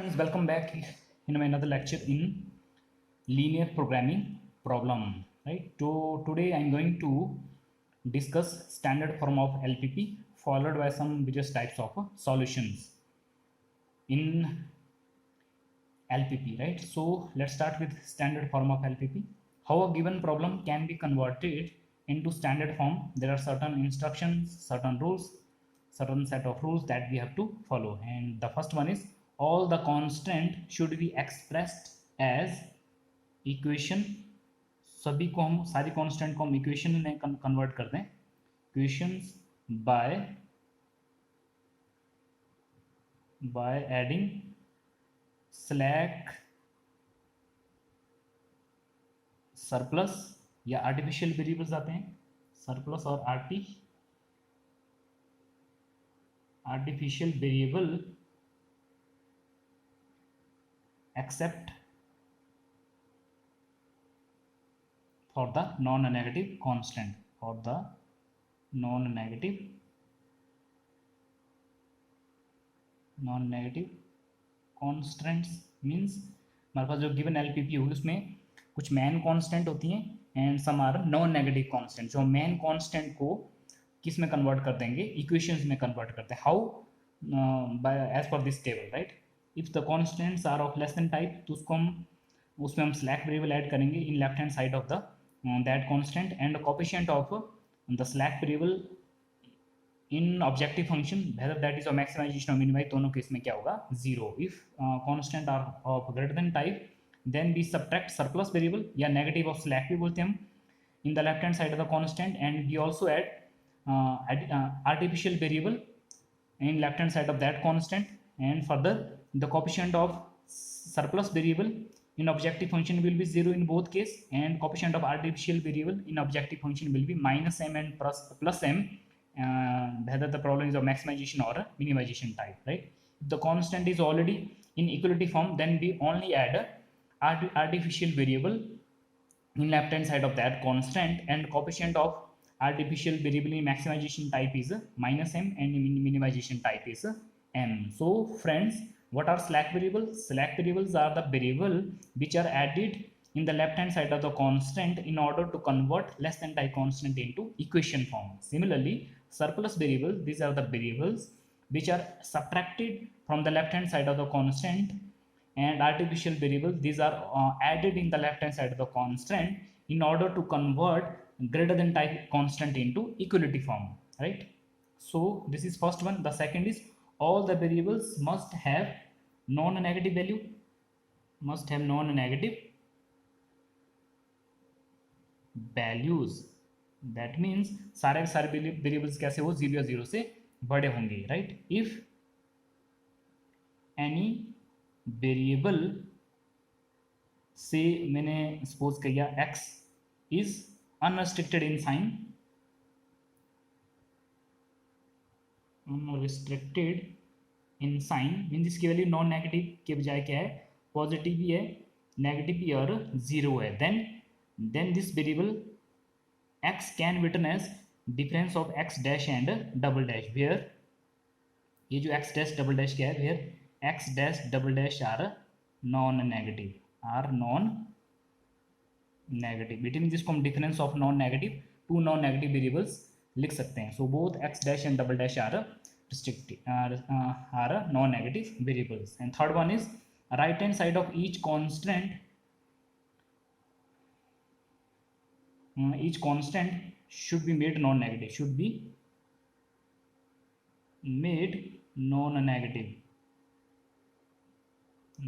Friends, welcome back in another lecture in linear programming problem. Right? Today I'm going to discuss standard form of LPP followed by some various types of solutions in LPP. Right? So let's start with standard form of LPP. How a given problem can be converted into standard form. There are certain instructions, certain rules, certain set of rules that we have to follow, and the first one is all the constant should be expressed as equation. सभी को हम सारी constant को हम equation में convert कर दें. Equations by adding slack surplus या आर्टिफिशियल वेरिएबल्स आते हैं, सरप्लस और artificial variable except for the non-negative constant. For the non-negative constants means हमारे पास जो गिवन एलपीपी होगी उसमें कुछ मैन कांस्टेंट होती हैं and some are non negative constant. जो मैन कांस्टेंट को किस में कन्वर्ट कर देंगे, इक्वेशंस में कन्वर्ट करते हैं. How? By as per this table. Right, if the constants are of less than type तो उसमें हम स्लैक वेरिएबल ऐड करेंगे in left hand side of the that constant, and the coefficient of the slack variable in objective function, whether that is a maximization or minimize, दोनों case में क्या होगा, 0. if constant are of greater than type, then we subtract surplus variable या negative of slack भी बोलते हैं हम in the left hand side of the constant, and we also add artificial variable in left hand side of that constant, and further the coefficient of surplus variable in objective function will be 0 in both case, and coefficient of artificial variable in objective function will be minus m and plus m, whether the problem is of maximization or a minimization type. Right, if the constant is already in equality form, then we only add a artificial variable in left hand side of that constant, and coefficient of artificial variable in maximization type is minus m and in minimization type is m. So friends, what are slack variables? Slack variables are the variable which are added in the left hand side of the constant in order to convert less than type constant into equation form. Similarly, surplus variables, these are the variables which are subtracted from the left hand side of the constant, and artificial variables, these are added in the left hand side of the constant in order to convert greater than type constant into equality form. Right, so this is first one. The second is all the variables must have non-negative value, must have non-negative values. That means सारे के सारे variables कैसे हो, 0 या 0 से बड़े होंगे. Right, if any variable से मैंने सपोज किया x is unrestricted in sign, unrestricted in sign means इसकी वैल्यू नॉन नेगेटिव के बजाय क्या है, पॉजिटिव भी है, नेगेटिव भी और 0 है, then this variable x can be written as difference of x dash and double dash, where ये जो x डैश डबल डैश क्या है, where x dash double dash are non negative, it mean जिसको हम difference of non negative to non negative variables लिख सकते हैं. So both x dash and double dash are non-negative variables. And third one is right hand side of each constant should be made non-negative,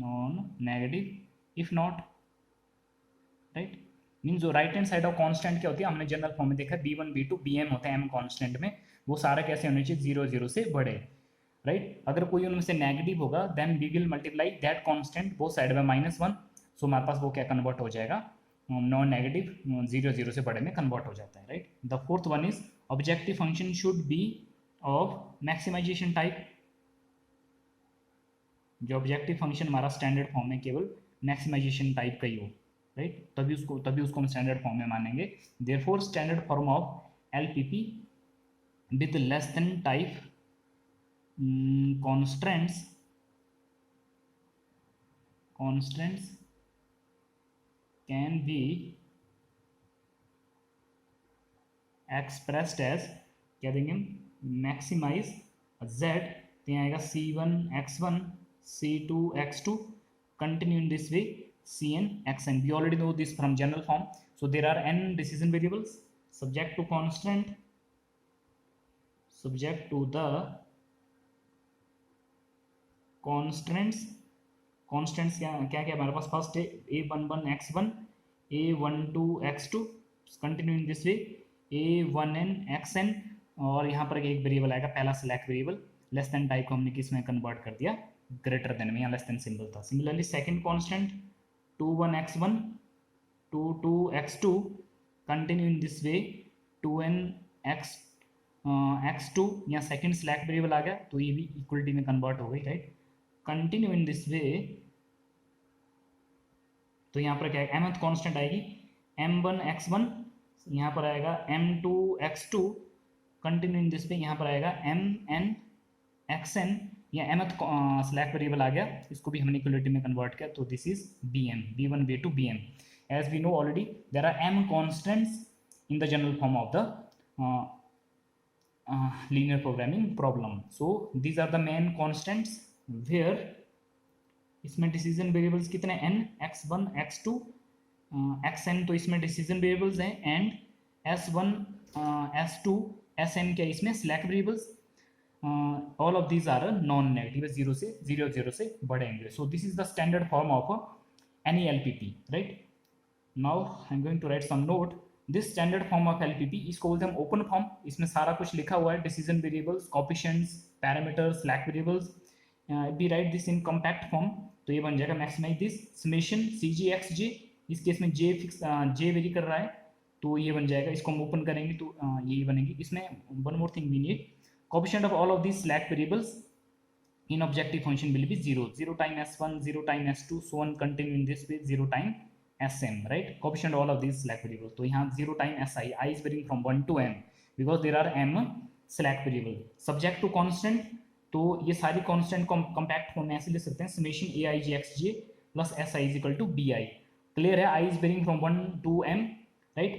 non-negative. If not, right, means जो right hand side of constant क्या होती है, हमने general form में देखा b1 b2 bm होता है m constant में, वो सारा कैसे होने चाहिए, 0 0 से बड़े. राइट, अगर कोई उनमें से नेगेटिव होगा then we will multiply that constant both side by -1, so हमारे पास वो क्या कन्वर्ट हो जाएगा, नॉन नेगेटिव 0 0 से बड़े में कन्वर्ट हो जाता है. Right, the fourth one is objective function should be of maximization type. जो ऑब्जेक्टिव फंक्शन हमारा स्टैंडर्ड फॉर्म में केवल मैक्सिमाइजेशन टाइप का ही हो. राइट, तभी उसको हम स्टैंडर्ड फॉर्म में मानेंगे. Therefore standard form of LPP with less than type constants constants can be expressed as, क्या देंगे हम, मैक्सिमाइज z, तो यहाँ आएगा c1 x1 c2 x2 continue in this way cn xn. We already know this from general form. So there are n decision variables subject to constant, subject to the constants. constants क्या क्या क्या हमारे पास first है a11 x1 a12 x2 continue in this way a1n xn, और यहाँ पर एक variable आएगा पहला select variable, less than type को हमने किस में कन्वर्ट कर दिया, ग्रेटर देन में, यहाँ लेस देन सिंबल था. Similarly second constant 21 x1 22 x2 continue in this way 2n x2, यहाँ सेकंड सिलेक्ट वेरिएबल आ गया तो ये भी इक्वलिटी में कन्वर्ट हो गई, राइट. कंटिन्यू इन दिस वे, तो यहाँ पर क्या है, mth कांस्टेंट आएगी m1 x1, यहाँ पर आएगा m2 x2 continue in this वे, यहाँ पर आएगा mn xn, या mth स्लैक वेरिएबल आ गया, इसको भी हमने इक्वलिटी में कन्वर्ट किया, तो this is bm, b1 b2 bm. As we know already there are m constants in the general form of the linear programming problem. So these are the main constants where इसमें decision variables कितने n, x1 x2 xn, तो इसमें decision variables हैं, and s1 s2 sn क्या इसमें slack variables. All of these are non negative, zero से बढ़ेंगे. So this is the standard form of any LPP, right. Now I am going to write some note. This standard form of LPP, इसको बोलते हैं हम open form. इसमें सारा कुछ लिखा हुआ है, decision variables, coefficients, parameters, slack variables. We write this in compact form, तो ये बन जाएगा maximize this summation cg xj. इस केस में j फिक्स, j वेरी कर रहा है, तो ये बन जाएगा. इसको हम ओपन करेंगे तो ये बनेगी. इसमें one more thing we need, coefficient of all of these slack variables in objective function will be 0, 0 time s1, 0 time s2, so on continue in this way, 0 time sm, right. Coefficient all of these slack variables, तो यहाँ 0 time si, I is varying from 1 to m because there are m slack variable. Subject to constant, तो ये सारी constant को compact form में ऐसे लिख सकते हैं, summation aij xj plus si is equal to bi. Clear है, I is varying from 1 to m, right.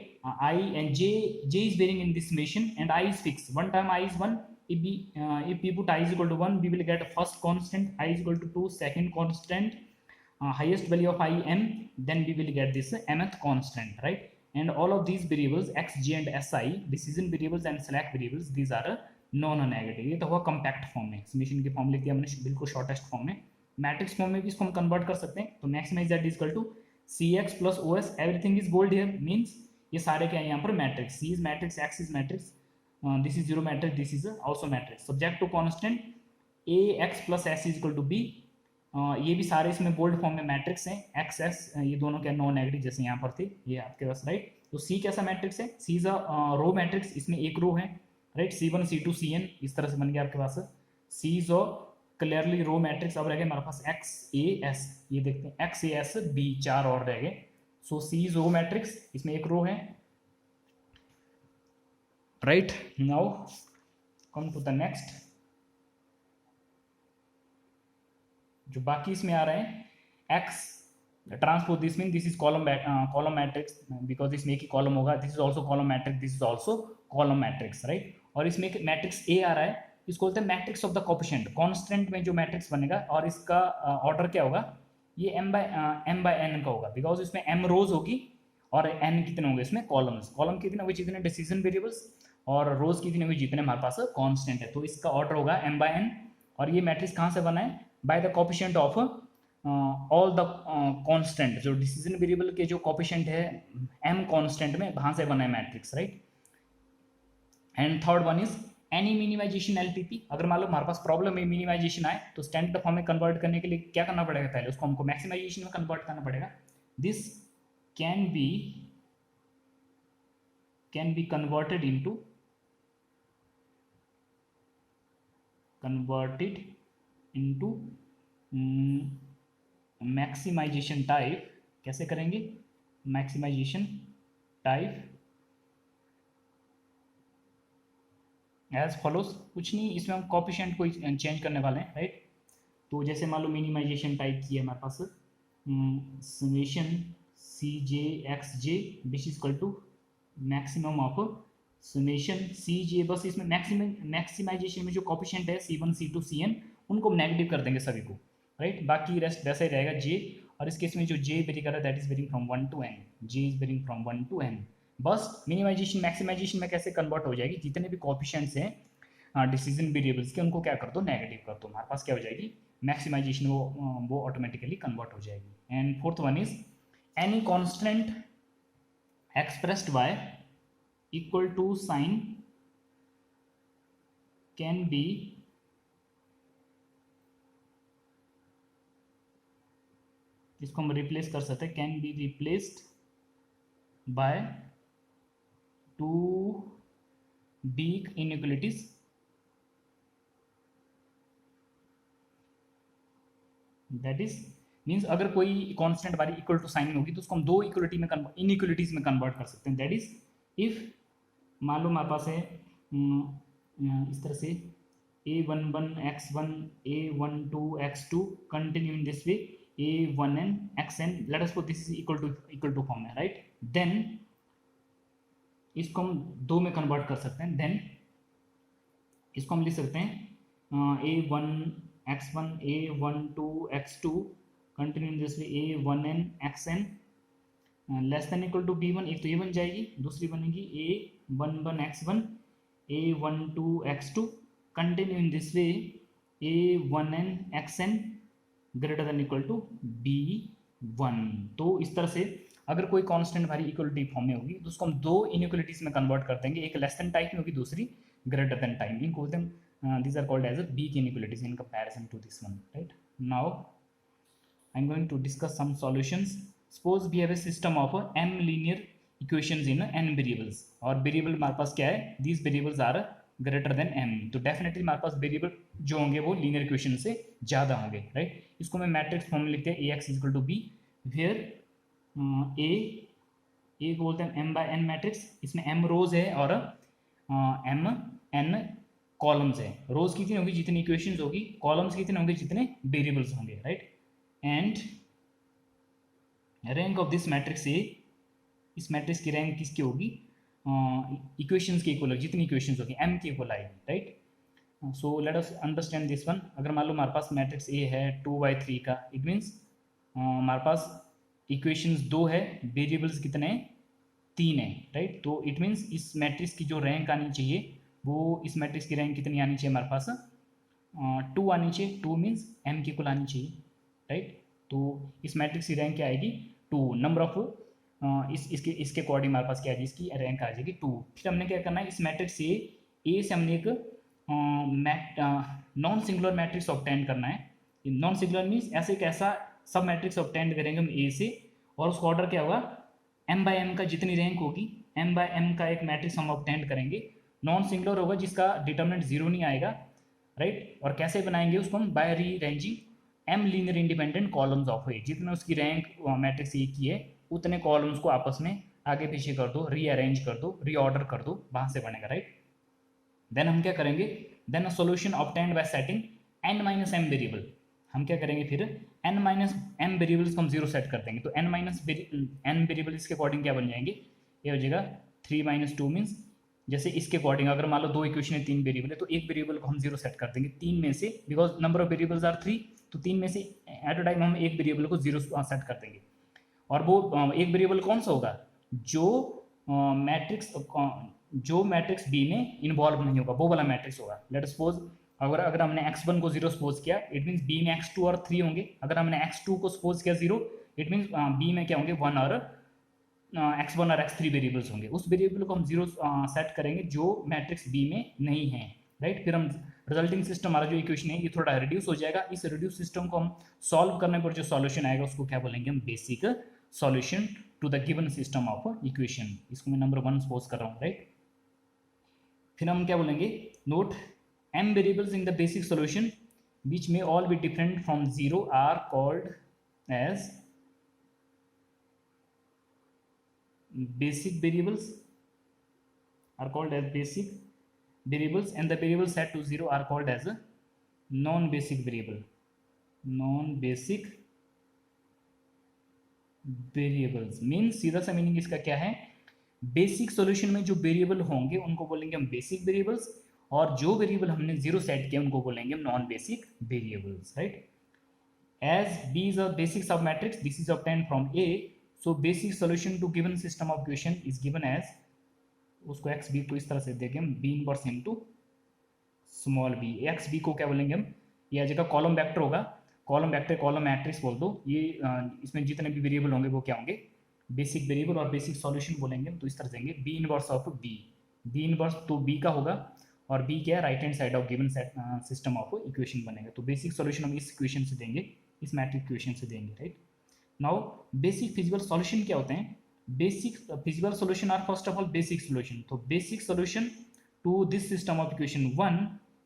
I and j is varying in this summation and I is fixed. One time I is 1. If we put I is equal to 1, we will get first constant, I is equal to 2, second constant, highest value of I m, then we will get this mth constant, right. And all of these variables x, j and si, decision variables and slack variables, these are non-negative. ये तो हुआ compact form में, summation की form लिख दिया हमने बिल्कुल shortest form में. मैट्रिक्स फॉर्म में भी इसको हम कन्वर्ट कर सकते हैं, तो maximize that is equal to cx plus os, everything is bold here, means ये सारे क्या है यहाँ पर matrix, c is matrix, x is matrix, this is zero matrix, this is also matrix. Subject to constant a x plus s is equal to b. ये भी सारे इसमें बोल्ड फॉर्म में मैट्रिक्स हैं, x s ये दोनों क्या non negative जैसे यहाँ पर थे, ये आपके पास, राइट. तो c कैसा मैट्रिक्स है, c is a row matrix, इसमें एक रो है, राइट. c1 c2 cn इस तरह से बन गया आपके पास. c is a clearly row matrix. अब रह गए हमारे पास x a s, ये देखते हैं x a s b, चार और रह गए. सो c इज रो मैट्रिक्स, इसमें एक रो है, right. Now come to the next, जो बाकी इसमें आ रहे हैं x transpose this mean this is column matrix, because इसमें एक ही कॉलम होगा. This is also column matrix, this is also column matrix, right. और इसमें एक मैट्रिक्स ए आ रहा है, इसको बोलते हैं matrix of the coefficient. Constant में जो मैट्रिक्स बनेगा और इसका ऑर्डर क्या होगा, ये m by n का होगा, बिकॉज इसमें m रोज होगी और n कितने होंगे इसमें कॉलम्स. कॉलम कितने होंगे, जितने डिसीजन वेरिएबल्स, और रोज कितने होंगे जितने हमारे पास कांस्टेंट है. तो इसका ऑर्डर होगा m by n. और ये मैट्रिक्स कहाँ से बना है, by the coefficient of all the constant. जो डिसीजन वेरिएबल के जो कोएफिशिएंट है m कांस्टेंट में, वहां से बना है matrix, right. And third one is any minimization LPP. अगर मान लो हमारे पास प्रॉब्लम में मिनिमाइजेशन आए, तो स्टैंडर्ड फॉर्म में कन्वर्ट करने के लिए क्या करना पड़ेगा, पहले उसको हमको मैक्सिमाइजेशन में कन्वर्ट करना पड़ेगा. This can be converted into maximization type. कैसे करेंगे, मैक्सिमाइजेशन टाइप एज फॉलोज. कुछ नहीं, इसमें हम कोएफिशिएंट को चेंज करने वाले हैं, राइट. तो जैसे मान लो मिनिमाइजेशन टाइप की है हमारे पास, summation cj xj which is equal to maximum of summation cj। बस इसमें मैक्सिमाइजेशन में जो कोफिशिएंट है c1 c2 cn उनको नेगेटिव कर देंगे सभी को, राइट। बाकी रेस्ट वैसा ही रहेगा j, और इस केस में जो j वेरी कर रहा है that is varying from 1 to n, j is varying from 1 to n। बस मिनिमाइजेशन मैक्सिमाइजेशन में कैसे कन्वर्ट हो जाएगी, जितने भी कोफिशिएंट्स हैं डिसीजन वेरिएबल्स के उनको क्या कर दो, नेगेटिव कर दो, हमारे पास क्या हो जाएगी मैक्सिमाइजेशन, वो ऑटोमेटिकली कन्वर्ट हो जाएगी। And fourth one is any constant expressed by equal to sign can be इसको हम रिप्लेस कर सकते हैं, can be replaced by two big inequalities. That is means अगर कोई कांस्टेंट हमारी इक्वल टू साइन में होगी तो उसको हम दो इक्वलिटी में इनइक्वलिटीज में कन्वर्ट कर सकते हैं। दैट इज इफ मान लो हमारे पास है इस तरह से a11 x1 a12 x2 continue in this way a1n xn, let us put this is equal to form है, राइट। देन इसको हम दो में कन्वर्ट कर सकते हैं। देन इसको हम लिख सकते हैं a1 x1 a12 x2 continue in this way a1n xn less than equal to b1। एक तो ये बन जाएगी, दूसरी बनेगी a11 x1 a12 x2 continue in this way a1n xn greater than equal to b1। तो इस तरह से अगर कोई कांस्टेंट हमारी इक्वलिटी फॉर्म में होगी तो उसको हम दो इनइक्वलिटीज में कन्वर्ट कर देंगे, एक लेस देन टाइप में होगी, दूसरी ग्रेटर देन टाइप। इनको बोलते हैं these are called as a weak inequalities in comparison to this one, right? Now I'm going to discuss some solutions. Suppose we have a system of m linear equations in n variables, और variable हमारे पास क्या है, these variables are greater than m, तो definitely हमारे पास variable जो होंगे वो linear equation से ज़्यादा होंगे, राइट। इसको मैं मैट्रिक्स फॉर्म में लिखते हैं ax equal to b, where a को बोलते हैं m बाय n मैट्रिक्स, इसमें m रोज है और m n कॉलम्स है। रोज कितनी होगी जितनी इक्वेशंस होगी, कॉलम्स कितने होंगे जितने वेरिएबल्स होंगे, right. And rank of this matrix A, इस मैट्रिक्स की रैंक किसकी होगी, इक्वेशंस के इक्वल, जितनी इक्वेशंस होगी m की इक्वल आएगी, right. So let us understand this one. अगर मान लो हमारे पास मैट्रिक्स ए है 2/3 का, इट मीन्स हमारे पास इक्वेशंस 2 है, वेरिएबल्स कितने हैं 3 है, राइट। तो इट मीन्स इस मैट्रिक्स की जो रैंक आनी चाहिए वो इस मैट्रिक्स की रैंक कितनी आनी चाहिए हमारे पास 2 आनी चाहिए। 2 मीन्स m की इक्वल आनी चाहिए, राइट। तो इस मैट्रिक्स की रैंक क्या आएगी 2, नंबर ऑफ इसके अकॉर्डिंग हमारे पास क्या है, इसकी रैंक आ जाएगी 2। फिर हमने क्या करना है, इस मैट्रिक्स से ए से हमने एक नॉन सिंगुलर मैट्रिक्स ऑब्टेन करना है। नॉन सिंगुलर मीन्स ऐसे एक ऐसा सब मैट्रिक्स ऑब्टेन करेंगे हम ए से, और उसका ऑर्डर क्या होगा m बाय m का जितनी रैंक होगी m बाय m का एक मैट्रिक्स हम ऑब्टेन करेंगे। नॉन सिंगुलर होगा जिसका डिटर्मिनेंट 0 नहीं आएगा, राइट। और कैसे बनाएंगे उसको हम, by rearranging m linear independent columns of A, जितने उसकी रैंक मैट्रिक्स ए की है उतने कॉलम्स को आपस में आगे पीछे कर दो, रीअरेंज कर दो, रीऑर्डर कर दो, वहां से बनेगा, राइट। देन हम क्या करेंगे, then a solution obtained by setting n minus m variable. हम क्या करेंगे फिर n माइनस m वेरिएबल्स को हम 0 सेट कर देंगे, तो n माइनस n वेरिएबल इसके अकॉर्डिंग क्या बन जाएंगे, ये हो जाएगा 3 माइनस 2 मीन्स जैसे इसके अकॉर्डिंग अगर मान लो दो इक्वेशन है 3 वेरिएबल है तो एक वेरिएबल को हम 0 सेट कर देंगे 3 में से, because number of variables are 3, तो 3 में से एट अ टाइम हम एक वेरिएबल को 0 सेट कर देंगे। और वो एक वेरिएबल कौन सा होगा, जो मैट्रिक्स बी में इन्वॉल्व नहीं होगा, वो वाला मैट्रिक्स होगा। लेट सपोज अगर हमने x1 को 0 सपोज किया, इट मीन्स बी में x2 और 3 होंगे। अगर हमने x2 को सपोज किया 0, इट मीन्स बी में क्या होंगे 1 और x1 और x3 वेरिएबल्स होंगे। उस वेरिएबल को हम 0 सेट करेंगे जो मैट्रिक्स बी में नहीं है, राइट। फिर हम रिजल्टिंग सिस्टम हमारा जो इक्वेशन है ये थोड़ा रिड्यूस हो जाएगा। इस रिड्यूस सिस्टम को हम सॉल्व करने पर जो सॉल्यूशन आएगा उसको क्या बोलेंगे हम, basic solution to the given system of equation. इसको मैं नंबर 1 सपोज कर रहा हूँ, राइट। फिर हम क्या बोलेंगे, note m variables in the basic solution which may all be different from 0 are called as basic variables, and the variables set to 0 are called as a non basic variable, variables means सीधा सा meaning इसका क्या है, basic solution में जो variable होंगे उनको बोलेंगे हम बेसिक वेरिएबल्स, और जो वेरिएबल हमने जीरो सेट किया उनको बोलेंगे हम non basic variables, right. As B is a basic submatrix, this is obtained from A. So basic solution to given system of equation is given as, उसको x b को इस तरह से देंगे हम, b inverse into small b. X b को क्या बोलेंगे हम, ये आ जाएगा कॉलम वेक्टर होगा, कॉलम वेक्टर कॉलम मैट्रिक्स बोल दो। ये इसमें जितने भी वेरिएबल होंगे वो क्या होंगे, बेसिक वेरिएबल, और बेसिक सॉल्यूशन बोलेंगे तो इस तरह देंगे b inverse of b. B inverse तो बी का होगा, और बी क्या है, right hand side of given system of equation बनेगा। तो बेसिक सॉल्यूशन हम इस इक्वेशन से देंगे, इस मैट्रिक्स इक्वेशन से देंगे, right. Now basic feasible solution क्या होते हैं, basic feasible solution are first of all basic solution. तो basic solution to this system of equation one,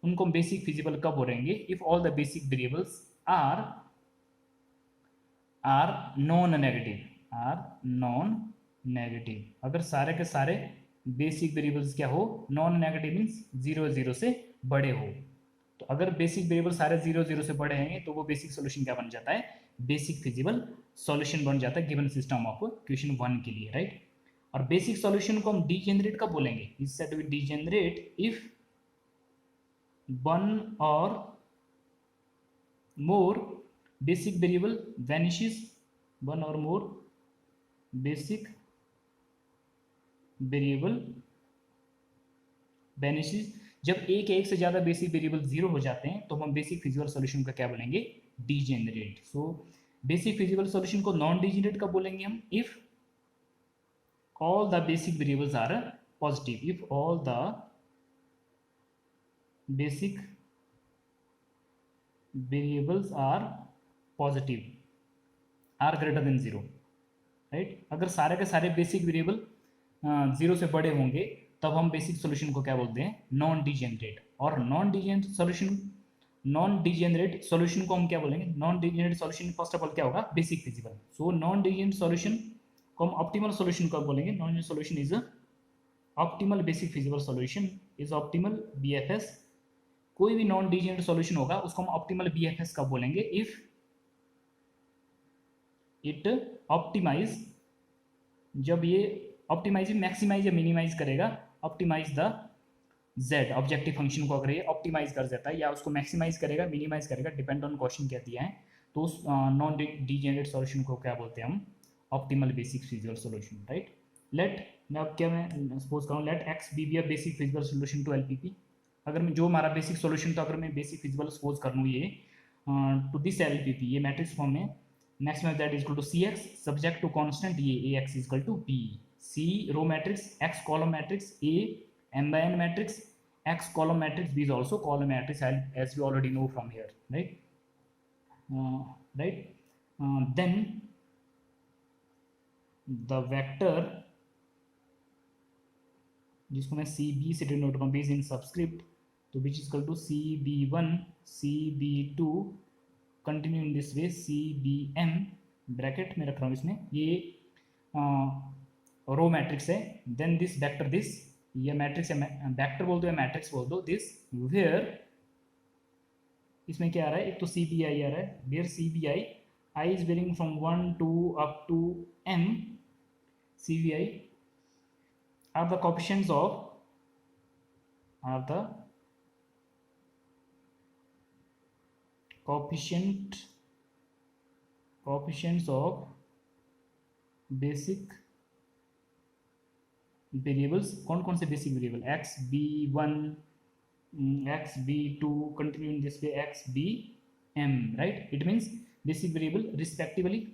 उनको बेसिक फिजिबल कब बोलेंगे, if all the basic variables are non negative, are non negative. अगर सारे के सारे बेसिक वेरिएबल्स क्या हो, नॉन नेगेटिव मीन्स 0 0 से बड़े हो। तो अगर बेसिक वेरिएबल सारे 0 0 से बड़े हैं तो वो बेसिक सॉल्यूशन क्या बन जाता है, बेसिक फिजिबल सॉल्यूशन बन जाता है given system of equation one के लिए, राइट। और बेसिक सॉल्यूशन को हम डीजेनरेट कब बोलेंगे, is said to be degenerate if one or more basic variable vanishes, one or more basic variable vanishes. जब एक या एक से ज़्यादा बेसिक वेरिएबल जीरो हो जाते हैं तो हम बेसिक फिजिबल सॉल्यूशन का क्या बोलेंगे, degenerate. So basic feasible solution को नॉन डीजेनरेट कब बोलेंगे हम, if all the basic variables are positive, if all the basic variables are positive are greater than zero, right. अगर सारे के सारे बेसिक वेरिएबल जीरो से बड़े होंगे तब हम बेसिक सॉल्यूशन को क्या बोलते हैं, नॉन डीजेनरेट। और नॉन डीजेनरेट सॉल्यूशन को हम क्या बोलेंगे, non degenerate solution first of all क्या होगा, basic feasible. So non degenerate solution को हम ऑप्टिमल सॉल्यूशन कब बोलेंगे, non degenerate solution is optimal basic feasible solution is optimal BFS. कोई भी नॉन डीजेनरेट सॉल्यूशन होगा उसको हम ऑप्टिमल बीएफएस कब बोलेंगे, इफ इट ऑप्टिमाइज, जब ये ऑप्टिमाइज मैक्सिमाइज या मिनिमाइज करेगा, optimize the z objective function को, अगर ये ऑप्टिमाइज कर देता है या उसको मैक्सिमाइज करेगा मिनिमाइज करेगा, डिपेंड ऑन क्वेश्चन क्या दिया है, तो उस नॉन डीजेनरेट सॉल्यूशन को क्या बोलते हैं हम, optimal basic feasible solution, right. Let मैं सपोज करूँ, let x b a basic feasible solution to LPP. अगर मैं जो हमारा बेसिक सॉल्यूशन था, अगर मैं बेसिक फिजिबल सपोज कर लूँ ये टू दिस एलपीपी, ये मैट्रिक्स फॉर्म में, maximum that is equal to C X subject to constant ये A x is equal to B, C row matrix, X column matrix, A m by n matrix, x column matrix, b is also column matrix, as we already know from here, right. Then the vector जिसको मैं c b से denote करूँ, base in subscript, तो which is equal to c b one c b two continue in this way c b m, bracket में रख रहा हूँ इसमें, ये रो मैट्रिक्स है। देन दिस वेक्टर, दिस ये मैट्रिक्स है, वेक्टर बोल दो या मैट्रिक्स बोल दो, दिस वेयर, इसमें क्या आ रहा है, एक तो सी बी आई आ रहा है, where c b i, i is varying from 1 2 up to m, c b i are the coefficients of, are the coefficients of basic variables. कौन कौन से basic variable, x b one, x b two, continue in this way x b m, right. It means basic variable respectively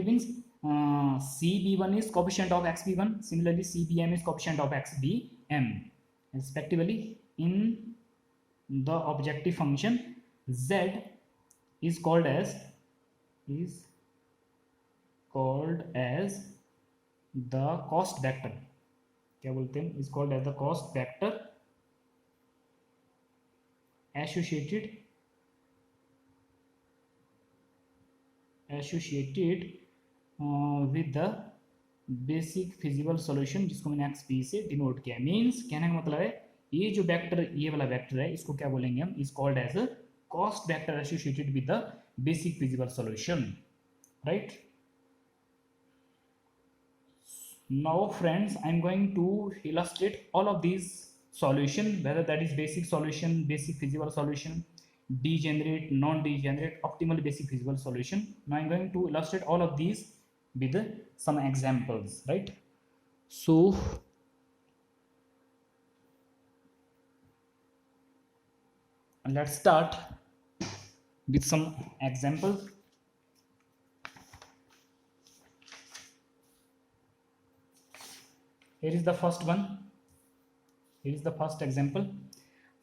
means cb1 is coefficient of xb1, similarly cbm is coefficient of xbm respectively. In the objective function z is called as the cost vector, क्या बोलते हैं, is called as the cost vector associated with the basic feasible solution, जिसको मैंने x P से denote किया। Means कहने का मतलब है ये जो वेक्टर, ये वाला वेक्टर है, इसको क्या बोलेंगे हम, is called as cost vector associated with the basic feasible solution, right. Now friends, I am going to illustrate all of these solution, whether that is basic solution, basic feasible solution, degenerate, non-degenerate, optimal basic feasible solution. Now I am going to illustrate all of these with some examples, right? So let's start with some examples. Here is the first one. Here is the first example.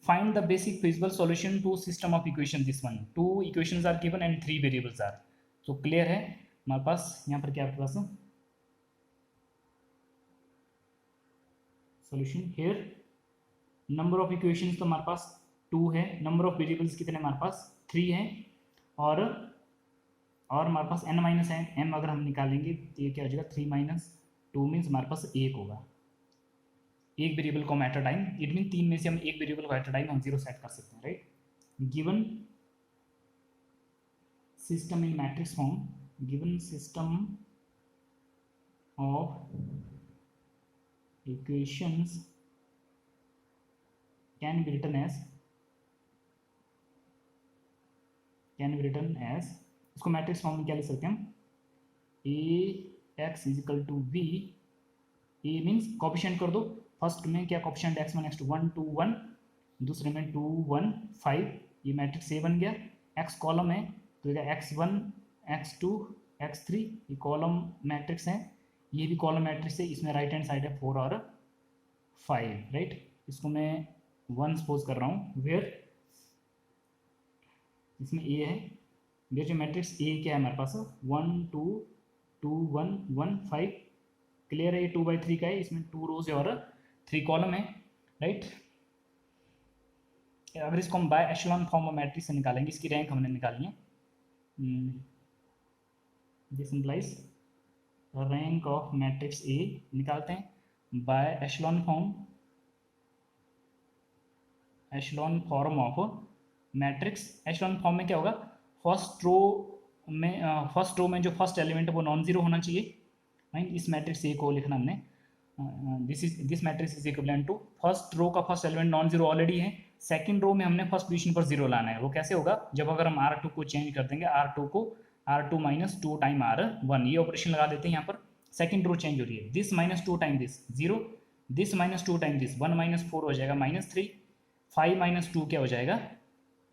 Find the basic feasible solution to system of equation. This one, two equations are given and three variables are. So clear है हमारे पास, यहाँ पर क्या आपके पास solution. Here number of equations तो हमारे पास 2 है, number of variables कितने हमारे पास 3 है, और हमारे पास n माइनस m अगर हम निकालेंगे तो ये क्या हो जाएगा 3 माइनस 2 मीन्स हमारे पास 1 होगा, एक वेरिएबल को eight a time. It mean 3 में से हम एक वेरिएबल को एट अ टाइम हम 0 सेट कर सकते हैं, right. Given system in matrix form, given system of equations can be written as, इसको मैट्रिक्स फॉर्म में क्या लिख सकते हैं हम, A x is equal to v, A means coefficient कर दो, फर्स्ट में क्या कॉफिशिएंट x1 x2 1 2 1, दूसरे में 2 1 5, ये मैट्रिक्स ए बन गया। x कॉलम है तो x1 x2 x3, ये कॉलम मैट्रिक्स है, ये भी कॉलम मैट्रिक्स है, इसमें राइट हैंड साइड है 4 और 5, राइट। इसको मैं 1 सपोज कर रहा हूँ, वेयर इसमें ए है, वेयर जो मैट्रिक्स ए क्या है हमारे पास 1 2 2 1 1 5, क्लियर है, ये 2/3 का है, इसमें 2 रोज है और 3 कॉलम है, राइट। अगर इसको हम by echelon form of matrix से निकालेंगे, इसकी रैंक हमने निकाली है, this implies rank of matrix A निकालते हैं by echelon form of matrix. Echelon form में क्या होगा, फर्स्ट रो में जो फर्स्ट एलिमेंट है वो नॉन जीरो होना चाहिए, राइट। इस मैट्रिक्स ए को लिखना हमने, this matrix is equivalent to first row का first element non zero already है, सेकंड रो में हमने फर्स्ट पोजीशन पर जीरो लाना है। वो कैसे होगा, जब अगर हम R2 को चेंज कर देंगे, R2 को R2 माइनस 2 टाइम R1, ये ऑपरेशन लगा देते हैं, यहाँ पर सेकंड रो चेंज हो रही है, this minus 2 time this 0, this minus 2 time this 1 minus 4 हो जाएगा -3, 5 माइनस 2 क्या हो जाएगा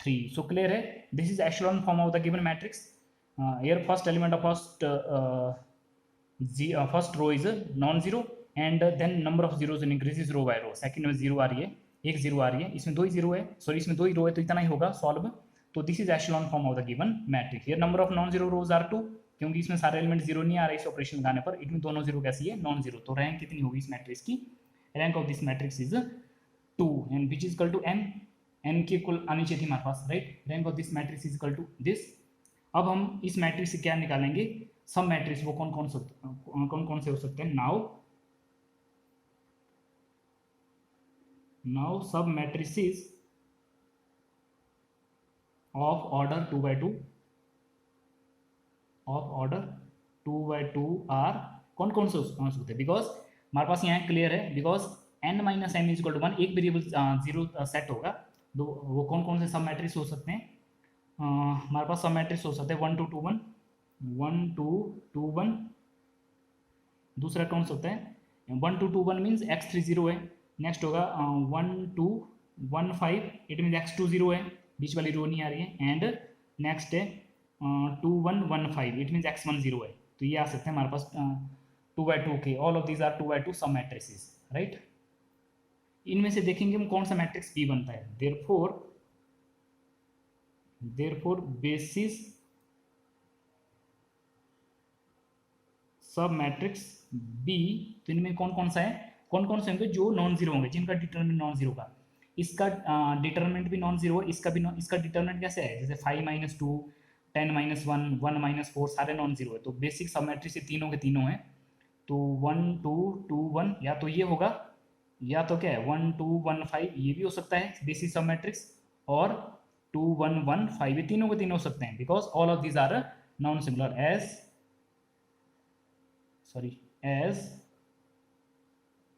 3। सो क्लियर है, this is echelon form of the given matrix. Here first element of first row is non zero and then number of zeros increases row by row. Second में zero आ रही है, एक zero आ रही है, इसमें 2 ही जीरो है, सॉरी इसमें 2 ही रो है, तो इतना ही होगा सॉल्व। तो this is echelon form of the given matrix. Here number of non zero rows are 2, क्योंकि इसमें सारे एलिमेंट जीरो नहीं आ रहे इस ऑपरेशन लगाने पर, इनमें दोनों जीरो कैसी है नॉन जीरो। तो रैंक कितनी होगी इस मैट्रिक्स की, rank of this matrix is 2 and which is equal to n की इक्वल आनी चाहिए थी हमारे पास, right. Rank of this matrix is equal to this. अब हम इस मैट्रिक्स से क्या निकालेंगे, सब मैट्रिक्स, वो कौन कौन से हो सकते हैं। नाउ सब मैट्रिसेस ऑफ ऑर्डर 2/2 आर कौन कौन से हो सकते हैं, बिकॉज हमारे पास यहाँ क्लियर है, because n minus m is equal to 1, एक वेरिएबल जीरो सेट होगा, तो वो कौन कौन से सब मैट्रिक्स हो सकते हैं, हमारे पास सब मैट्रिक्स हो सकते हैं 1 2 2 1 1 2 2 1, दूसरा कौन सा होता है 1 2 2 1 मीन्स x3 0 है, नेक्स्ट होगा 1 2 1 5, इट मीन्स x2 0 है, बीच वाली रो नहीं आ रही है, एंड नेक्स्ट है 2 1 1 5, इट मीन्स x1 0 है। तो ये आ सकते हैं हमारे पास 2/2 के, ऑल ऑफ दीज आर 2/2 सब मैट्रिसेस, राइट। इनमें से देखेंगे हम कौन सा मैट्रिक्स B बनता है, therefore basis sub matrix B, तो इनमें कौन कौन सा है, कौन कौन से होंगे जो नॉन जीरो होंगे, जिनका डिटरमिनेंट नॉन जीरो का, इसका डिटरमिनेंट भी नॉन जीरो है, इसका डिटरमिनेंट कैसे है, जैसे 5 - 2 10 - 1 1 - 4 सारे नॉन जीरो है, तो बेसिक सब मैट्रिक्स ये तीनों के तीनों हैं, तो 1 2 2 1 या तो ये होगा या तो क्या है 1 2 1 5 ये भी हो सकता है बेसिस सब मैट्रिक्स, और 2 1 1 5 ये तीनों के तीनों हो सकते हैं, because all of these are non singular as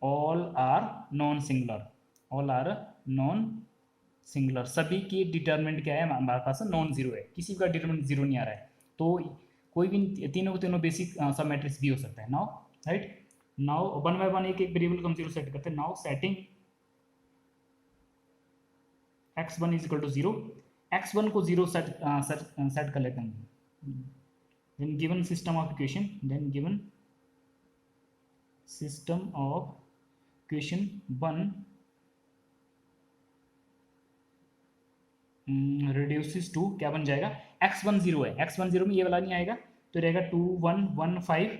all are non singular, all are non singular, सभी की डिटर्मिनेंट क्या है हमारे पास नॉन जीरो है, किसी का डिटर्मिनेंट जीरो नहीं आ रहा है, तो कोई भी तीनों के तीनों बेसिक सब मैट्रिक्स भी हो सकता है। Now right, now one by one एक एक वेरिएबल को हम जीरो सेट करते हैं। Now setting x1 is equal to zero, x1 को जीरो सेट कर लेते हैं। Then given system of equation, then given system of equation 1 reduces to क्या बन जाएगा, x1 जीरो है, x1 जीरो में ये वाला नहीं आएगा तो रहेगा 2 1 1 5,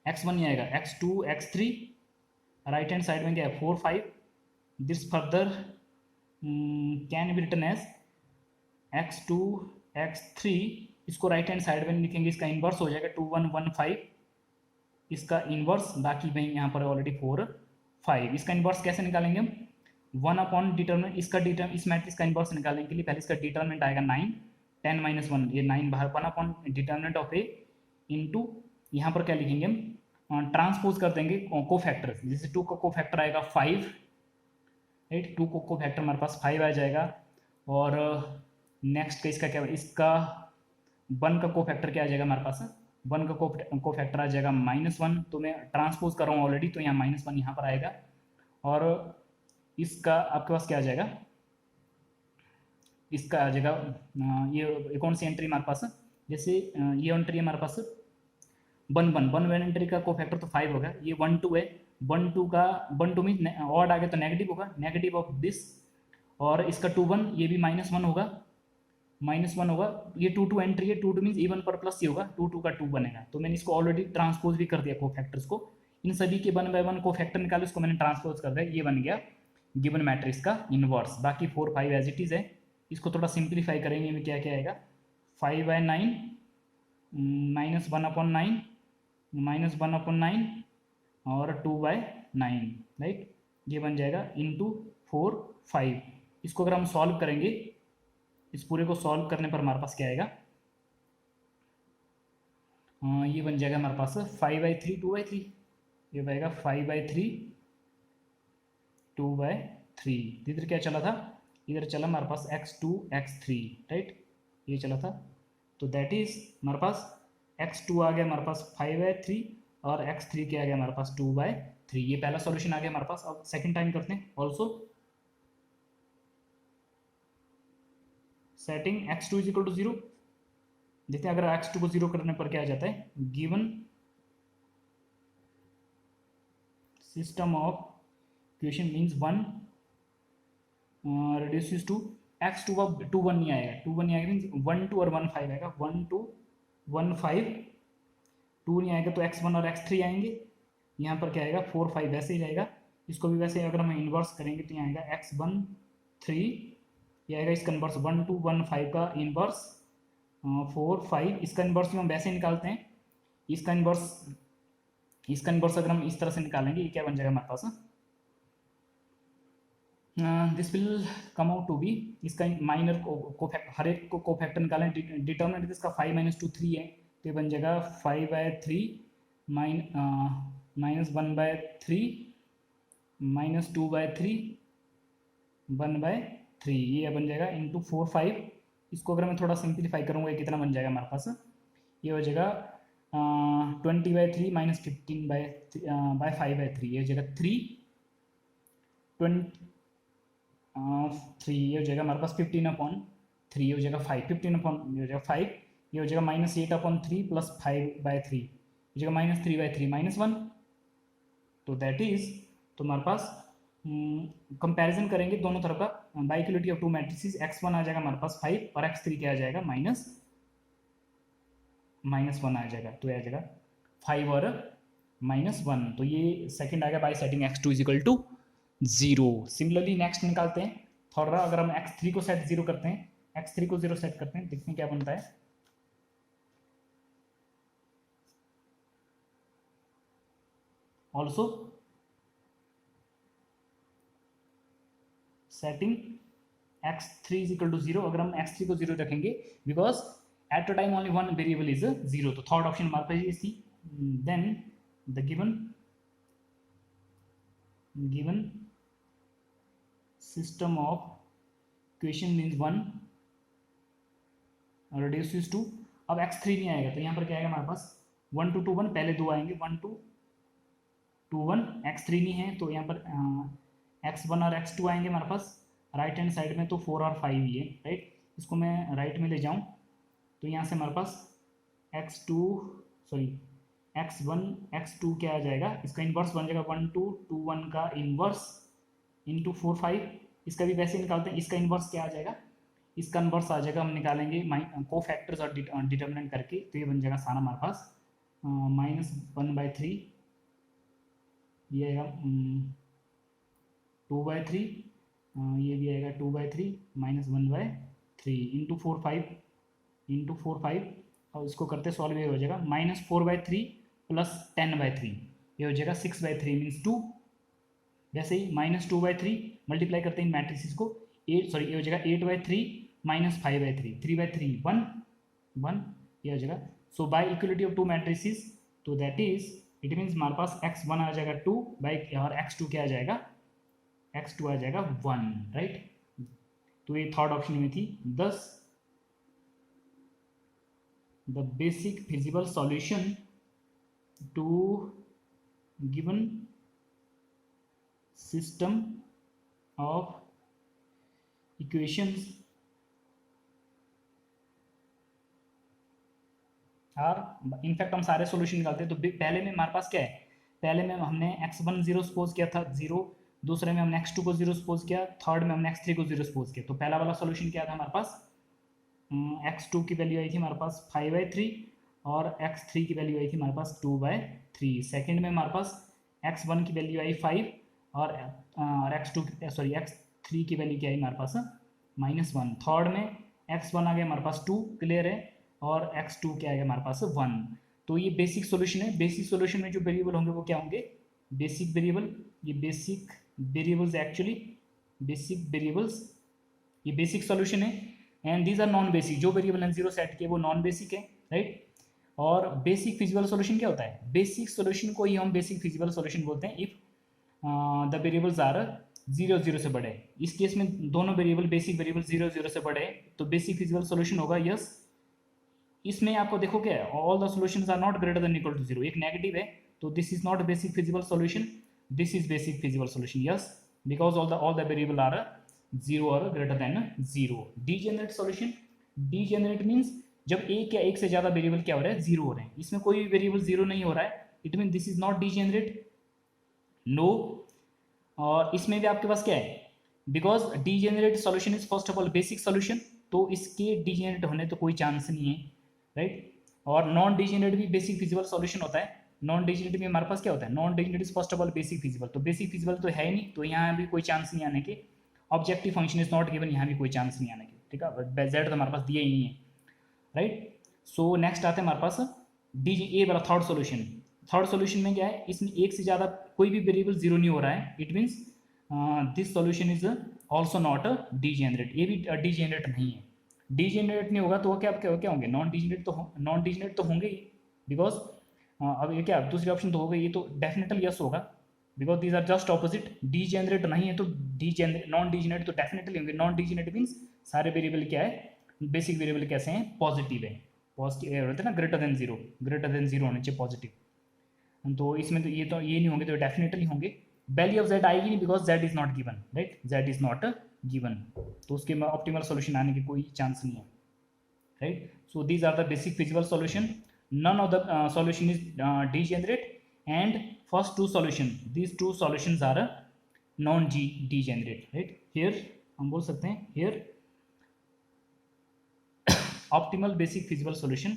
x1 नहीं आएगा, x2 x3, right hand side में क्या है 4 5, this further can be written as x2 x3, इसको राइट हैंड साइड में लिखेंगे, इसका इन्वर्स हो जाएगा 2 1 1 5, इसका इन्वर्स, बाकी भाई यहाँ पर ऑलरेडी 4 5, इसका इन्वर्स कैसे निकालेंगे हम, 1 अपॉन डिटर्मिनेंट, इसका इस मैट्रिक्स का इन्वर्स निकालने के लिए पहले इसका डिटर्मिनेंट आएगा 9 10 माइनस 1, ये 9 बाहर, 1 upon determinant of A into यहाँ पर क्या लिखेंगे हम, ट्रांसपोज कर देंगे को फैक्टर, जैसे 2 का को फैक्टर आएगा 5, राइट, 2 को फैक्टर हमारे पास 5 आ जाएगा, और नेक्स्ट का इसका क्या, इसका 1 का को फैक्टर क्या आ जाएगा हमारे पास, 1 का को फैक्टर आ जाएगा -1, तो मैं ट्रांसपोज कर रहा हूँ ऑलरेडी, तो यहाँ -1 यहाँ पर आएगा, और इसका आपके पास क्या आ जाएगा, इसका आ जाएगा ये कौन सी एंट्री हमारे पास, जैसे ये एंट्री हमारे पास 1 1 1 एंट्री का को फैक्टर तो 5 होगा, ये 1 2 है, 1 2 का 1 2 मीन ऑड आ गया तो नेगेटिव होगा, नेगेटिव ऑफ दिस, और इसका 2 1 ये भी -1 होगा, -1 होगा, ये 2 2 एंट्री है, 2 2 मीन इवन पर प्लस ये होगा, 2 2 का 2 बनेगा, तो मैंने इसको ऑलरेडी ट्रांसपोज भी कर दिया को फैक्टर्स को, इन सभी के 1 बाय 1 को फैक्टर निकाले, उसको मैंने ट्रांसपोज कर दिया, ये बन गया गिवन मैट्रिक्स का इनवर्स, बाकी 4 5 एज इट इज है, इसको थोड़ा सिंप्लीफाई करेंगे में क्या क्या आएगा, 5 बाय 9 -1/9 -1/9 और 2 बाय 9, राइट, ये बन जाएगा इंटू 4 5, इसको अगर हम सॉल्व करेंगे, इस पूरे को सॉल्व करने पर हमारे पास क्या आएगा, ये बन जाएगा हमारे पास 5/3 2/3, ये बनेगा 5/3 2/3, इधर क्या चला था, इधर चला हमारे पास x2 x3, राइट, ये चला था, तो दैट इज हमारे पास x2 आ गया हमारे पास 5/3 और x3 क्या आ गया हमारे पास 2/3, ये पहला सॉल्यूशन आ गया हमारे पास। अब सेकंड टाइम करते हैं, also setting x2 is equal to 0, देखते हैं अगर x2 को 0 करने पर क्या आ जाता है, given system of equation means 1 reduces to x2 का 2 1 नहीं आएगा, 2 1 नहीं आएगा मीन्स 1 2 और 1 5 आएगा, 1 2 1 5, 2 नहीं आएगा तो x1 और x3 आएंगे, यहाँ पर क्या आएगा 4 5 वैसे ही रहेगा, इसको भी वैसे अगर हम इन्वर्स करेंगे तो यहाँ आएगा x1 3, ये आएगा इसका इन्वर्स 1 2 1 5 का इन्वर्स 4 5, इसका इन्वर्स भी हम वैसे निकालते हैं, इसका इन्वर्स अगर हम इस तरह से निकालेंगे, ये क्या बन जाएगा हमारे पास, this will come out to be, इसका माइनर को हर एक को फैक्टर निकालें, डिटर्मिनेंट इसका 5 - 2 3 है, तो ये बन जाएगा 5/3 -1/3 -2/3 1/3, ये बन जाएगा इंटू 4 5, इसको अगर मैं थोड़ा सिंप्लीफाई करूँगा ये कितना बन जाएगा हमारे पास, ये हो जाएगा 20/3 -15/5/3, ये हो जाएगा 3 ये हो जाएगा हमारे पास 15/3, ये हो जाएगा 5, 15 ये हो जाएगा 5, ये हो जाएगा -8/3 प्लस 5/3, हो जाएगा -3/3 -1, तो दैट इज, तो हमारे पास कंपैरिजन करेंगे दोनों तरफ का, bye equality of two matrices, x1 आ जाएगा हमारे पास 5 और x3 क्या आ जाएगा -1 आ जाएगा, तो आ जाएगा 5 और -1, तो ये सेकंड आ गया by setting x2 is equal to 0। Similarly next निकालते हैं थोड़ा, अगर हम x3 को सेट 0 करते हैं, x3 को 0 सेट करते हैं, देखते हैं क्या बनता है, also setting x3 is equal to 0, अगर हम x3 को 0 रखेंगे because at a time only one variable is 0, तो थर्ड ऑप्शन हमारे पास ये थी. Then the given system of equation means 1 reduces to, अब x3 नहीं आएगा तो यहाँ पर क्या आएगा हमारे पास 1 to 2 1, पहले दो आएंगे 1 to 2 1, x3 नहीं है तो यहाँ पर x1 और x2 आएंगे हमारे पास. राइट हैंड साइड में तो 4 और 5 ही है, राइट. इसको मैं राइट में ले जाऊँ तो यहाँ से हमारे पास x1 x2 क्या आ जाएगा, इसका इन्वर्स बन जाएगा 1 2 2 1 का इन्वर्स इंटू 4 5. इसका भी वैसे निकालते हैं, इसका इन्वर्स क्या आ जाएगा, इसका इन्वर्स आ जाएगा, हम निकालेंगे को फैक्टर्स और डिटर्मिनेंट करके, तो ये बन जाएगा सारा हमारे पास -1/3, ये आएगा 2/3, ये भी आएगा 2/3 -1/3 इंटू 4 5 और इसको करते सॉल्व, ये हो जाएगा -4/3 प्लस 10/3, ये हो जाएगा 6/3 मीन्स 2. वैसे ही -2/3 मल्टीप्लाई करते हैं इन मैट्रिसेस को, ये हो जाएगा 8/3 -5/3, 3/3 1, ये हो जाएगा. So by equality of two matrices, तो दैट इज इट मीन्स हमारे पास x1 आ जाएगा 2 बाई और x2 क्या आ जाएगा, x2 आ जाएगा 1, राइट. तो ये थर्ड ऑप्शन में थी. thus the basic feasible solution to given system of equations और इनफैक्ट हम सारे सॉल्यूशन निकालते हैं. तो पहले में हमारे पास क्या है, पहले में हमने x1 0 सपोज किया था 0, दूसरे में हमने x2 को 0 सपोज किया, थर्ड में हमने x3 को 0 सपोज किया. तो पहला वाला सॉल्यूशन क्या था हमारे पास, x2 की वैल्यू आई थी हमारे पास 5/3 और x3 की वैल्यू आई थी हमारे पास 2/3. सेकंड में हमारे पास x1 की वैल्यू आई 5 और x3 की वैल्यू क्या आई हमारे पास -1. थर्ड में x1 आ गया हमारे पास 2, क्लियर है, और x2 क्या आएगा हमारे पास 1. तो ये बेसिक सॉल्यूशन है. बेसिक सॉल्यूशन में जो वेरिएबल होंगे वो क्या होंगे, बेसिक वेरिएबल. ये basic variables actually basic variables, ये बेसिक सॉल्यूशन है. And these are non basic, जो वेरिएबल एन जीरो सेट किए वो नॉन बेसिक है, राइट. और बेसिक फिजिबल सॉल्यूशन क्या होता है, बेसिक सॉल्यूशन को ही हम बेसिक फिजिबल सॉल्यूशन बोलते हैं इफ द वेरिएबल्स आर 0 0 से बड़े. इस केस में दोनों वेरिएबल बेसिक वेरिएबल 0 0 से बड़े तो बेसिक फिजिबल सॉल्यूशन होगा यस. इसमें आपको देखो क्या है, all the solutions are not greater than equal to 0, एक नेगेटिव है तो this is not basic feasible solution, this is basic feasible solution yes, because all the variable are 0 और greater than 0. Degenerate solution, degenerate means जब एक या एक से ज्यादा वेरिएबल क्या हो रहा है, 0 हो रहे हैं. इसमें कोई भी वेरिएबल 0 नहीं हो रहा है, it mean this is not degenerate, no. और इसमें भी आपके पास क्या है, because degenerate solution is first of all basic solution, तो इसके डीजेनरेट होने तो कोई चांस नहीं है, राइट. और नॉन डीजेनरेट भी बेसिक फिजिबल सॉल्यूशन होता है. नॉन डीजेनरेट में हमारे पास क्या होता है, non degenerate is first of all basic feasible, तो बेसिक फिजिबल तो है ही नहीं, तो यहाँ भी कोई चांस नहीं आने के. Objective function is not given, यहाँ भी कोई चांस नहीं आने के, ठीक है. जेड तो हमारे पास दिया ही नहीं है, राइट. सो नेक्स्ट आते हैं हमारे पास डी ए वाला थर्ड सॉल्यूशन. थर्ड सॉल्यूशन में क्या है, इसमें एक से ज़्यादा कोई भी वेरिएबल 0 नहीं हो रहा है, it means this solution is also not degenerate, ये भी डीजेनरेट नहीं है. डीजेनरेट नहीं होगा तो वो क्या होंगे, नॉन डीजेनरेट तो होंगे ही, बिकॉज अब ये क्या दूसरी ऑप्शन तो होगा, ये तो डेफिनेटली यस होगा, because these are just opposite. Degenerate नहीं है तो नॉन डीजेनरेट तो डेफिनेटली होंगे. नॉन डीजेनरेट मीन्स सारे वेरिएबल क्या है, बेसिक वेरिएबल कैसे हैं, पॉजिटिव है. पॉजिटिव होते हैं ना, ग्रेटर देन जीरो होने चाहिए पॉजिटिव. तो इसमें तो ये नहीं होंगे, तो डेफिनेटली होंगे. वैल्यू ऑफ जेड आएगी नहीं because Z is not given, right, Z is not given, तो उसके ऑप्टिमल सॉल्यूशन आने की कोई चांस नहीं है, right. So these are the basic feasible solution. None of the solution is degenerate and first two solution, these two solutions are non degenerate, right. Here हम बोल सकते हैं here optimal basic feasible solution,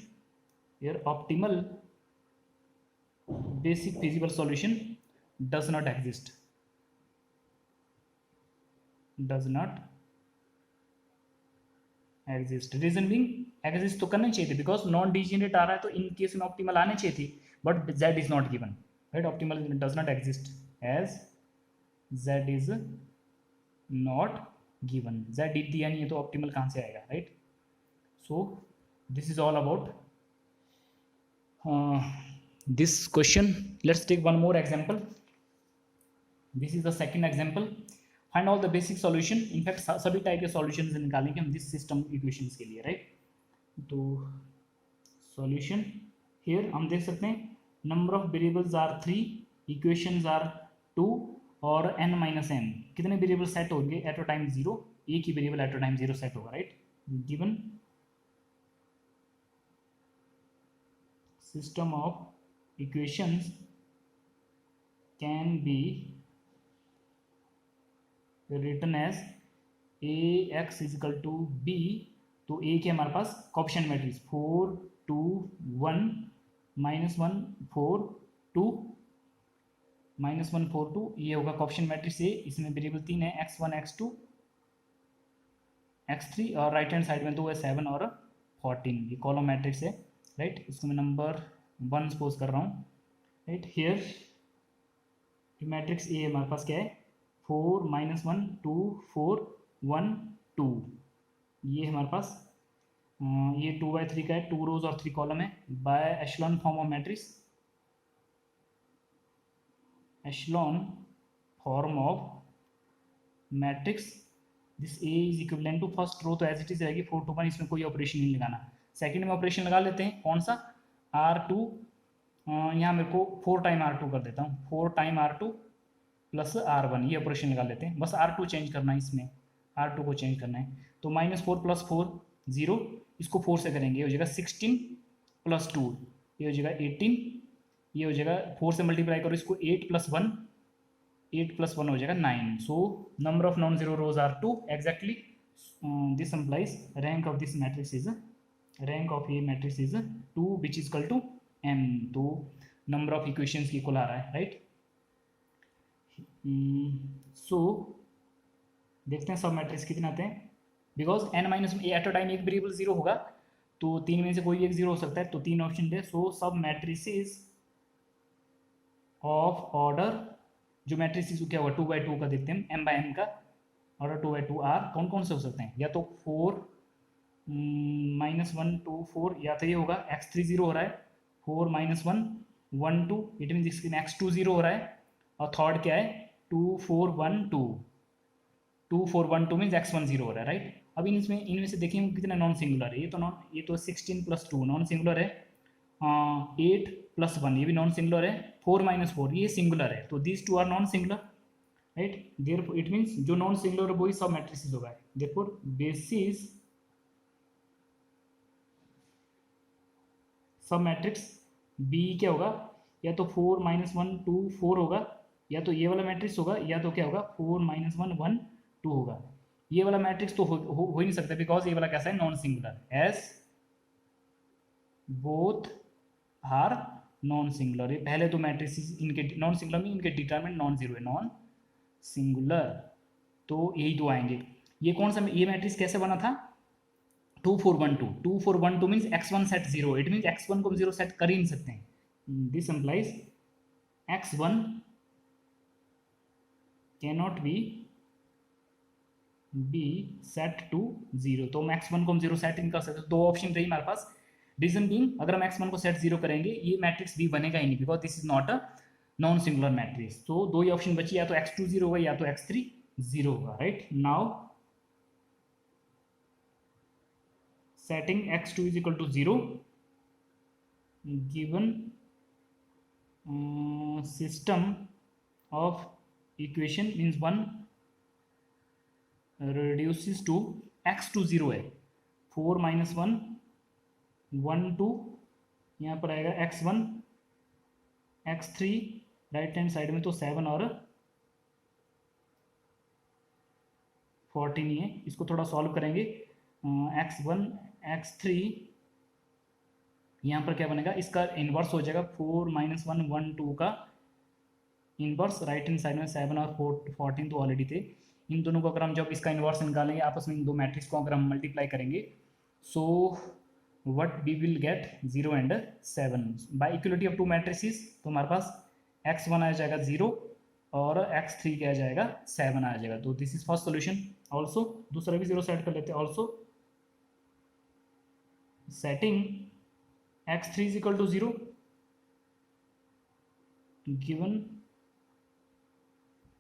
here optimal basic feasible solution does not exist, reason being exist तो करना चाहिए थे because non degenerate आ रहा है तो इन केस में ऑप्टिमल आने चाहिए थी, but z is not given, right. Optimal does not exist as z is not given. z दिया नहीं है तो ऑप्टिमल कहाँ से आएगा, right. So this is all about this question. Let's take one more example. This is the second example. Find all the basic solution. In fact सभी type के solutions निकालेंगे हम this system equations के लिए, right। तो solution here हम देख सकते हैं number of variables are 3, equations are 2 और n minus m। कितने वेरिएबल सेट होंगे एट अ टाइम 0, एक ही variable at a time 0 set होगा, right. Given system of equations can be written as ax is equal to b। तो a के हमारे पास coefficient matrix 4 2 1 -1 4 2 -1 4 2, ये होगा कोएफिशिएंट मैट्रिक्स a। इसमें वेरिएबल 3 है x1 x2 x3 और राइट हैंड साइड में 2 है 7 और 14। ये कॉलम मैट्रिक्स है, राइट। इसको मैं नंबर 1 सपोज कर रहा हूँ, राइट। हियर मैट्रिक्स ए हमारे पास क्या है 4 -1 2 4 1 2। ये हमारे पास ये 2/3 का है, 2 रोज और 3 कॉलम है। By echelon form of matrix, echelon form of matrix this a is equivalent to first row तो एज इट इज रहेगी 4 2 1, इसमें कोई ऑपरेशन नहीं लगाना। सेकंड में ऑपरेशन लगा लेते हैं, कौन सा R2, यहाँ मेरे को 4 टाइम R2 कर देता हूँ, 4 टाइम R2 प्लस R1, ये ऑपरेशन लगा लेते हैं। बस R2 चेंज करना है, इसमें R2 को चेंज करना है। तो -4 + 4 0, इसको 4 से करेंगे, ये हो जाएगा 16 + 2, ये हो जाएगा 18, ये हो जाएगा 4 से मल्टीप्लाई करो इसको 8 + 1, 8 + 1 हो जाएगा 9। So number of non zero rows are 2 exactly. This implies rank of this matrix is rank of ये matrix is 2 which is equal to m। तो नंबर ऑफ इक्वेशंस की इक्वल आ रहा है, राइट। सो देखते हैं सब मैट्रिक्स कितने आते हैं। Because n minus eight a time एक वेरिएबल 0 होगा तो 3 में से कोई एक 0 हो सकता है, तो 3 ऑप्शन थे। सो सब मैट्रिसेस ऑफ ऑर्डर, जो मैट्रिसेस क्या होगा 2/2 का देखते हैं, m/n का ऑर्डर 2/2 आर कौन कौन से हो सकते हैं, या तो 4 -1 2 4, या तो ये होगा x3 0 हो रहा है 4 -1 1 2, इट मीन इसमें x2 0 हो रहा है, और थर्ड क्या है 2 4 1 2, 2 4 1 2 मीन x1 0 हो रहा है, राइट। अब इनमें से देखेंगे कितना नॉन सिंगुलर है। ये तो 16 + 2 नॉन सिंगुलर है, 8 + 1 ये भी नॉन सिंगुलर है, 4 - 4 ये सिंगुलर है। तो these two are non singular, right. Therefore it means जो नॉन सिंगुलर है वही सब मैट्रिसेस होगा। Therefore basis sub matrix b क्या होगा, या तो 4 -1 2 4 होगा, या तो ये वाला मैट्रिक्स होगा, या तो क्या होगा 4 -1 1 2 होगा। ये वाला मैट्रिक्स तो हो ही नहीं सकता, बिकॉज ये वाला कैसा है non singular, as both are non singular. ये पहले तो मैट्रिक्स इनके नॉन सिंगुलर में इनके डिटरमिनेंट नॉन जीरो है, नॉन सिंगुलर। तो यही दो आएंगे। ये कौन सा ये मैट्रिक्स कैसे बना था 2 4 1 2, 2 4 1 2 means x1 set 0, it means x1 को हम 0 सेट कर ही नहीं सकते हैं। This implies x1 cannot be set to 0। तो हम x1 को हम 0 सेट नहीं कर सकते। दो ऑप्शन रही हमारे पास। रीजन बीइंग अगर हम x1 को सेट 0 करेंगे ये मैट्रिक्स भी बनेगा ही नहीं, because this is not a non singular matrix. तो दो ही ऑप्शन बची, या तो x2 0 होगा या तो x3 0 होगा, right. Now setting x2 is equal to 0 given system of equation means 1 reduces to x2 0 है 4 -1 1 2, यहाँ पर आएगा x1 x3, right hand side में तो 7 और 14 ही है। इसको थोड़ा सॉल्व करेंगे, x1 x3 यहाँ पर क्या बनेगा, इसका इन्वर्स हो जाएगा 4 -1 1 2 का इन्वर्स, राइट हैंड साइड में 7 और 14 तो ऑलरेडी थे। इन दोनों को अगर हम जब इसका इन्वर्स निकालेंगे आपस में, इन दो मैट्रिक्स को अगर हम मल्टीप्लाई करेंगे, so what we will get 0 and 7 by equality of two matrices. तो हमारे पास x1 आ जाएगा 0 और x3 क्या आ जाएगा 7 आ जाएगा। तो this is first solution. Also दूसरा भी 0 सेट कर लेते हैं। Also setting x3 is equal to 0 given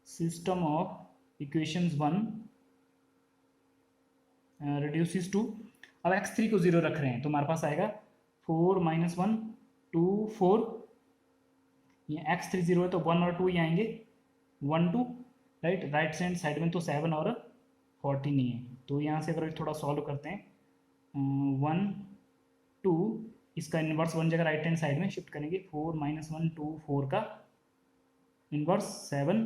system of equations 1 reduces to, अब x3 को 0 रख रहे हैं तो हमारे पास आएगा 4 - 1 2 4, ये x3 0 है तो 1 और 2 ही आएंगे 1 2, राइट। राइट हैंड साइड में तो 7 और 14 ही है। तो यहाँ से अगर थोड़ा सॉल्व करते हैं 1 2, इसका इन्वर्स 1 जगह राइट हैंड साइड में शिफ्ट करेंगे 4 - 1 2 4 का इन्वर्स 7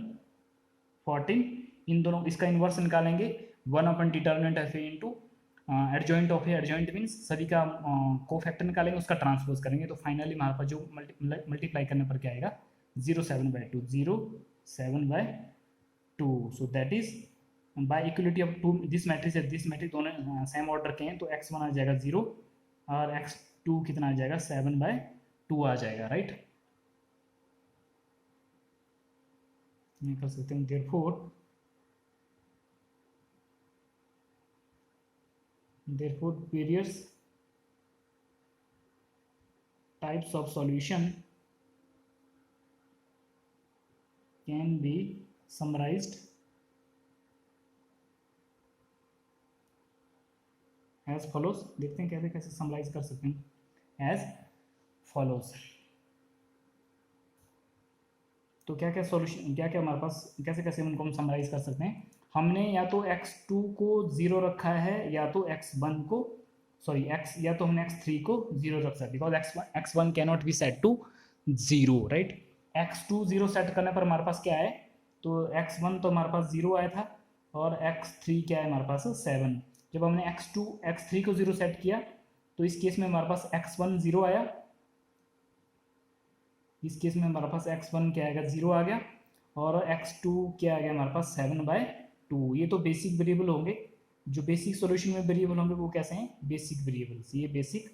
14, इन दोनों इसका इन्वर्स निकालेंगे 1 upon determinant F into adjoint of A, adjoint means सभी का कोफैक्टर निकालेंगे, उसका ट्रांसपोज करेंगे तो फाइनली हमारे पास जो मल्टीप्लाई करने पर क्या आएगा 0 7/2 0 7/2। So that is by equality of two this matrix है, दिस मैट्रिक्स दोनों सेम ऑर्डर के हैं तो x1 आ जाएगा 0 और x2 कितना आ जाएगा 7/2 आ जाएगा, राइट। ये कर सकते हैं therefore various types of solution can be summarized as follows। देखते हैं कैसे कैसे समराइज कर सकते हैं as follows। तो क्या क्या सॉल्यूशन, क्या क्या हमारे पास कैसे कैसे उनको हम समराइज कर सकते हैं। हमने या तो x2 को 0 रखा है या तो x1 को या तो हमने x3 को 0 रख सकते because x1 can not be set to 0, right. x2 0 set करने पर हमारे पास क्या है, तो x1 तो हमारे पास 0 आया था और x3 क्या है हमारे पास 7। जब हमने x3 को 0 सेट किया तो इस केस में हमारे पास x1 0 आया, इस केस में हमारे पास x1 क्या आएगा 0 आ गया और x2 क्या आ गया हमारे पास 7/2। ये तो बेसिक वेरिएबल होंगे, जो बेसिक सॉल्यूशन में वेरिएबल होंगे वो कैसे हैं बेसिक वेरिएबल्स, ये बेसिक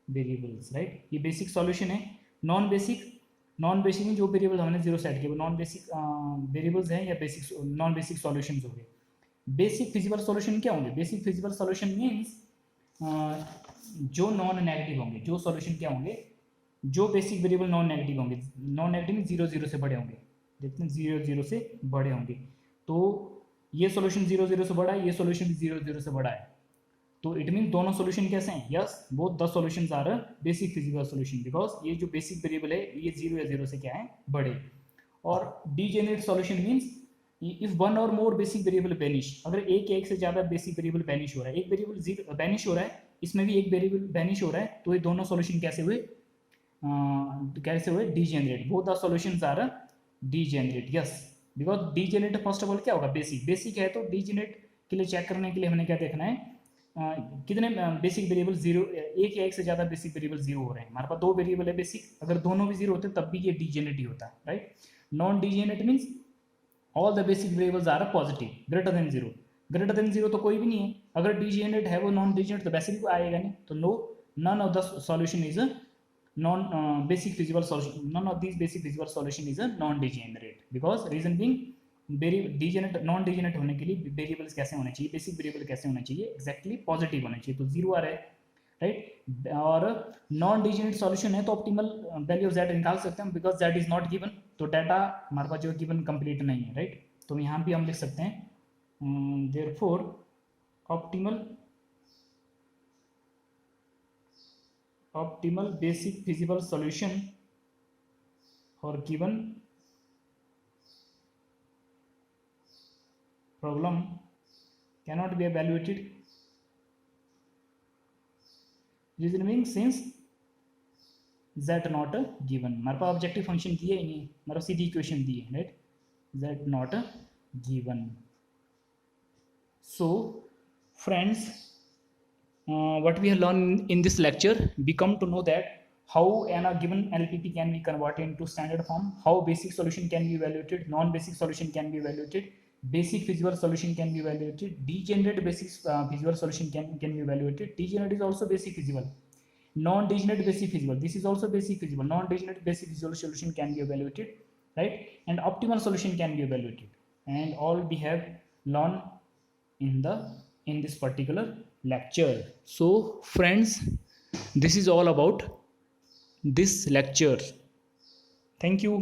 वेरिएबल्स, राइट। ये बेसिक सॉल्यूशन है। नॉन बेसिक में जो वेरिएबल हमने 0 सेट किया वो नॉन बेसिक वेरिएबल्स हैं या बेसिक नॉन बेसिक सॉल्यूशंस हो गए। बेसिक फिजिबल सॉल्यूशन क्या होंगे, बेसिक फिजिबल सॉल्यूशन मीन्स जो नॉन नेगेटिव होंगे, जो सॉल्यूशन क्या होंगे जो बेसिक वेरिएबल नॉन नेगेटिव होंगे, नॉन नेगेटिव में 0 0 से बड़े होंगे, देखते हैं 0 0 से बड़े होंगे। तो ये सॉल्यूशन 0 0 से बड़ा है, ये सॉल्यूशन भी 0 0 से बड़ा है, तो इट मीन दोनों सॉल्यूशन कैसे हैं, yes both the solutions are basic physical solution because ये जो बेसिक वेरिएबल है ये 0 या 0 से क्या है बड़े। और degenerate solution means if one or more basic variable banish, अगर एक या एक से ज़्यादा बेसिक वेरिएबल बैनिश हो रहा है, एक वेरिएबल 0 बैनिश हो रहा है, इसमें भी एक वेरिएबल बैनिश हो रहा है, तो ये दोनों सॉल्यूशन कैसे हुए degenerate, both the solutions are degenerate, yes because degenerate first of all क्या होगा बेसिक है, तो डीजेनरेट के लिए चेक करने के लिए हमें क्या देखना है कितने बेसिक वेरिएबल 0, एक या एक से ज़्यादा बेसिक वेरिएबल 0 हो रहे हैं। हमारे पास 2 वेरिएबल है बेसिक, अगर दोनों भी 0 होते हैं तब भी ये डीजेनरेट ही होता है, right. Non degenerate means all the basic variables are positive greater than 0, greater than 0 तो कोई भी नहीं है, अगर डीजेनरेट है वो नॉन डीजेनरेट तो वैसे भी आएगा नहीं, तो no none of the solution is non basic feasible solution, none of these basic feasible solution is a non degenerate because reason being degenerate non degenerate होने के लिए वेरिएबल्स कैसे होने चाहिए, बेसिक वेरिएबल कैसे होने चाहिए एग्जैक्टली पॉजिटिव होने चाहिए, तो 0 आ रहा है, राइट। और नॉन डिजेनरेट सॉल्यूशन है तो ऑप्टिमल वैल्यू ऑफ z निकाल सकते हैं because z is not given, तो डाटा हमारे पास जो गिवन कंप्लीट नहीं है, राइट। तो यहाँ भी हम लिख सकते हैं therefore optimal basic feasible solution for given problem cannot be evaluated, reason being since z not given, हमारे पास ऑब्जेक्टिव फंक्शन दिए ही नहीं, हमारे सीधी इक्वेशन दी है, right, z not given। so friends, what we have learned in this lecture, we come to know that how a given LPP can be converted into standard form, how basic solution can be evaluated, non-basic solution can be evaluated, basic feasible solution can be evaluated, degenerate basic feasible solution can be evaluated, degenerate is also basic feasible, non-degenerate basic feasible, this is also basic feasible, non-degenerate basic feasible solution can be evaluated, right? And optimal solution can be evaluated, and all we have learned in this particular lecture. So friends, this is all about this lecture. Thank you.